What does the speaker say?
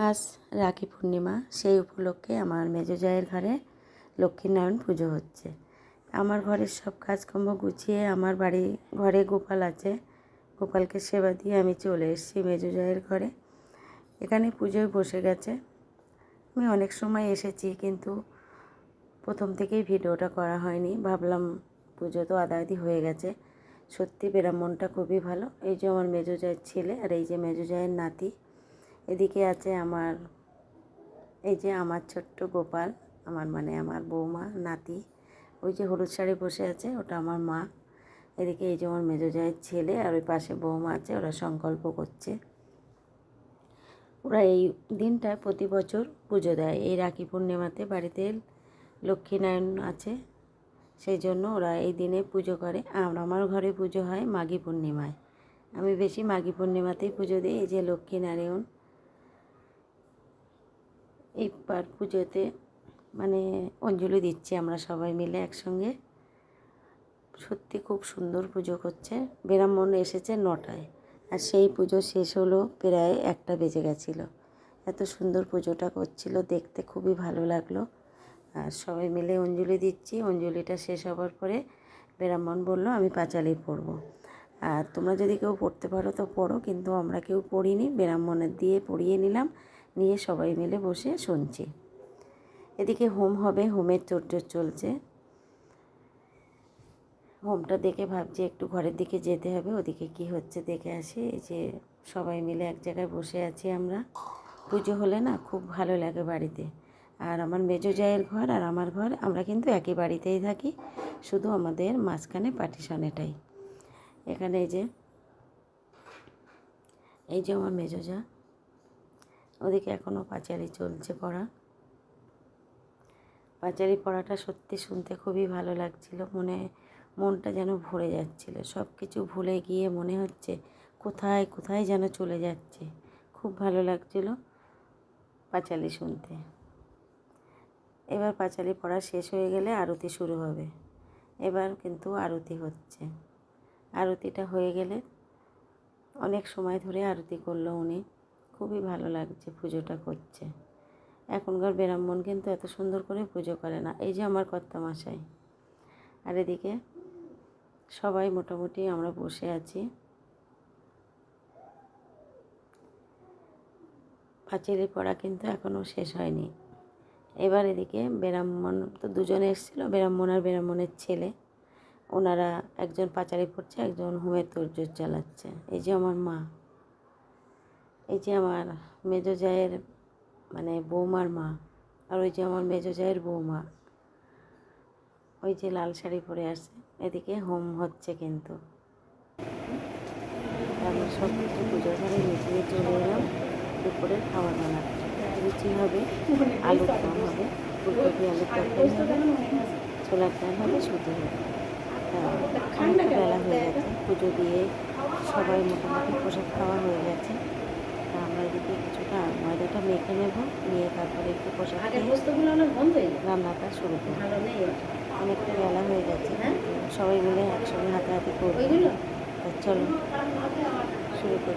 আজ রাখি পূর্ণিমা, সেই উপলক্ষে আমার মেজো জায়ের ঘরে লক্ষ্মীনারায়ণ পুজো হচ্ছে। আমার ঘরের সব কাজকর্ম গুছিয়ে আমার ঘরে গোপাল আছে, গোপালকে সেবা দিয়ে আমি চলে এসেছি মেজো জায়ের ঘরে। এখানে পুজোয় বসে গেছে। আমি অনেক সময় এসেছি, কিন্তু প্রথম থেকেই ভিডিওটা করা হয়নি। ভাবলাম পুজো তো আদায়াদি হয়ে গেছে। সত্যি ব্রাহ্মণটা খুবই ভালো। এই যে আমার মেজো জায়ের ছেলে, আর এই যে মেজো জায়ের নাতি। এদিকে আছে আমার ছোট্ট গোপাল, আমার বৌমা নাতি। ওই যে হলুদ শাড়ি বসে আছে, ওটা আমার মা। এদিকে এই যে আমার মেজো জায়ের ছেলে, আর ওই পাশে বৌমা আছে, ওরা সংকল্প করছে। ওরা এই দিনটায় প্রতি বছর পুজো দেয়। এই রাখি পূর্ণিমাতে বাড়িতে লক্ষ্মীনারায়ণ আছে, সেই জন্য ওরা এই দিনে পুজো করে। আর আমার ঘরে পুজো হয় মাঘী পূর্ণিমায়। আমি বেশি মাঘী পূর্ণিমাতেই পুজো দিই। এই যে লক্ষ্মীনারায়ণ এইবার পুজোতে অঞ্জলি দিচ্ছি আমরা সবাই মিলে একসঙ্গে। সত্যি খুব সুন্দর পুজো করছে। ব্রাহ্মণ এসেছে 9টায়, আর সেই পুজো শেষ হলো প্রায় 1টা বেজে গেছিলো। এত সুন্দর পুজোটা করছিল, দেখতে খুবই ভালো লাগলো। আর সবাই মিলে অঞ্জলি দিচ্ছি। অঞ্জলিটা শেষ হবার পরে ব্রাহ্মণ বললো আমি পাঁচালি পড়ব। আর তোমরা যদি কেউ পড়তে পারো তো পড়ো, কিন্তু আমরা কেউ পড়িনি। ব্রাহ্মণের দিয়ে পড়িয়ে নিলাম, নিয়ে সবাই মিলে বসে শুনছি। এদিকে হোম হবে, হোমের তোড়জোড় চলছে। হোমটা দেখে ভাবছি একটু ঘরের দিকে যেতে হবে, ওদিকে কি হচ্ছে দেখে আসি। এই যে সবাই মিলে এক জায়গায় বসে আছি আমরা। পুজো হলে না খুব ভালো লাগে বাড়িতে। আর আমার মেজো জায়ের ঘর আর আমার ঘর, আমরা কিন্তু একই বাড়িতেই থাকি, শুধু আমাদের মাঝখানে পার্টিশন এটাই। এখানে এই যে আমার মেজো জা, ওদিকে এখনও পাঁচালি চলছে পড়া। পাঁচালি পড়াটা সত্যি শুনতে খুবই ভালো লাগছিল। মনটা যেন ভরে যাচ্ছিল। সব কিছু ভুলে গিয়ে মনে হচ্ছে কোথায় কোথায় যেন চলে যাচ্ছে। খুব ভালো লাগছিল পাঁচালি শুনতে। এবার পাঁচালি পড়া শেষ হয়ে গেলে আরতি শুরু হবে। এবার কিন্তু আরতি হচ্ছে। আরতিটা হয়ে গেলে অনেক সময় ধরে আরতি করলো উনি। খুবই ভালো লাগছে পুজোটা করছে। এখনকার ব্রাহ্মণ কিন্তু এত সুন্দর করে পুজো করে না। এই যে আমার কর্তামশাই, আর এদিকে সবাই মোটামুটি আমরা বসে আছি। পাঁচালি পড়া কিন্তু এখনও শেষ হয়নি। এবার এদিকে ব্রাহ্মণ তো দুজনে এসেছিলো, ব্রাহ্মণ আর ব্রাহ্মণের ছেলে। ওনারা একজন পাঁচালি পড়ছে, একজন হোমের তোড়জোড় চালাচ্ছে। এই যে আমার মা, এই যে আমার মেজো জায়ের বৌমার মা, আর ওই যে আমার মেজো জায়ের বৌমা, ওই যে লাল শাড়ি পরে আসে। এদিকে হোম হচ্ছে কিন্তু। আমরা সব কিছু পুজোর ঘরে মিটিয়ে চলে এলাম দুপুরের খাবার বানাতে। লুচি হবে, আলুর দম হবে, ফুলকপি আলুর তরকারি হবে, ছোলার ডাল হবে, সুজি হবে। খানিকটা বেলা হয়ে গেছে, পুজো দিয়ে সবাই মোটামুটি প্রসাদ খাওয়া হয়ে গেছে। তা আমরা এদিকে কিছুটা ময়দাটা মেখে নেব, নিয়ে তারপরে একটু প্রসাদ খেয়ে রান্নাটা শুরু করব। অনেকটা বেলা হয়ে গেছে, সবাই মিলে একসঙ্গে হাতাহাতি করবো। চলো শুরু করি।